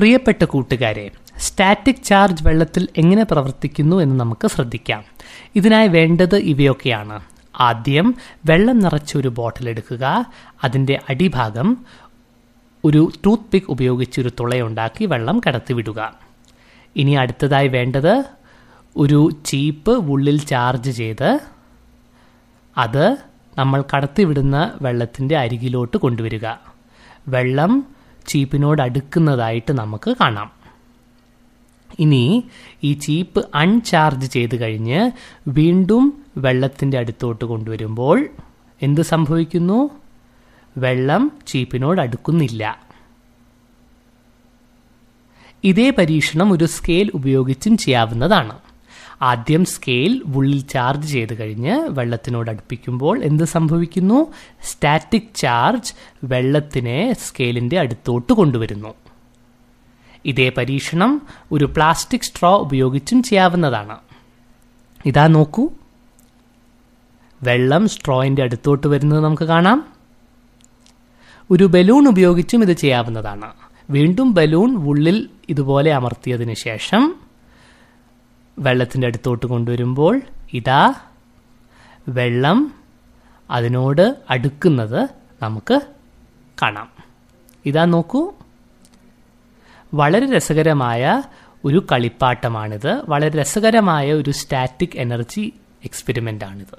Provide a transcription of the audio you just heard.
പ്രിയപ്പെട്ട കൂട്ടുകാരെ, static charge വെള്ളത്തിൽ എങ്ങനെ പ്രവർത്തിക്കുന്നു എന്ന് നമുക്ക് ശ്രദ്ധിക്കാം. ഇതിനായി വേണ്ടത് ഇവയൊക്കെയാണ്. ആദ്യം വെള്ളം നിറച്ച ഒരു ബോട്ടിൽ എടുക്കുക. അതിൻ്റെ അടിഭാഗം ഒരു ടൂത്ത് പിക്ക് ഉപയോഗിച്ച് ഒരു തുളയുണ്ടാക്കി വെള്ളം കടത്തിവിടുക. ഇനി അടുത്തതായി വേണ്ടത് ഒരു ചീപ്പ് ഉള്ളിൽ ചാർജ് ചെയ്ത് അത് നമ്മൾ കടത്തിവിടുന്ന വെള്ളത്തിൻ്റെ അരികിലോട്ട് കൊണ്ടുവരിക. വെള്ളം ചീപ്പിനോട് അടുക്കുന്നതായിട്ട് നമുക്ക് കാണാം. ഇനി ഈ ചീപ്പ് അൺചാർജ് ചെയ്ത് കഴിഞ്ഞ് വീണ്ടും വെള്ളത്തിൻ്റെ അടുത്തോട്ട് കൊണ്ടുവരുമ്പോൾ എന്ത് സംഭവിക്കുന്നു? വെള്ളം ചീപ്പിനോട് അടുക്കുന്നില്ല. ഇതേ പരീക്ഷണം ഒരു സ്കെയിൽ ഉപയോഗിച്ചും ചെയ്യാവുന്നതാണ്. ആദ്യം സ്കെയിൽ ഉള്ളിൽ ചാർജ് ചെയ്ത് കഴിഞ്ഞ് വെള്ളത്തിനോട് അടുപ്പിക്കുമ്പോൾ എന്ത് സംഭവിക്കുന്നു? സ്റ്റാറ്റിക് ചാർജ് വെള്ളത്തിനെ സ്കെയിലിൻ്റെ അടുത്തോട്ട് കൊണ്ടുവരുന്നു. ഇതേ പരീക്ഷണം ഒരു പ്ലാസ്റ്റിക് സ്ട്രോ ഉപയോഗിച്ചും ചെയ്യാവുന്നതാണ്. ഇതാ നോക്കൂ, വെള്ളം സ്ട്രോയിൻ്റെ അടുത്തോട്ട് വരുന്നത് നമുക്ക് കാണാം. ഒരു ബലൂൺ ഉപയോഗിച്ചും ഇത് ചെയ്യാവുന്നതാണ്. വീണ്ടും ബലൂൺ ഉള്ളിൽ ഇതുപോലെ അമർത്തിയതിന് ശേഷം വെള്ളത്തിൻ്റെ അടുത്തോട്ട് കൊണ്ടുവരുമ്പോൾ ഇതാ വെള്ളം അതിനോട് അടുക്കുന്നത് നമുക്ക് കാണാം. ഇതാ നോക്കൂ, വളരെ രസകരമായ ഒരു കളിപ്പാട്ടമാണിത്. വളരെ രസകരമായ ഒരു സ്റ്റാറ്റിക് എനർജി എക്സ്പെരിമെൻ്റ് ആണിത്.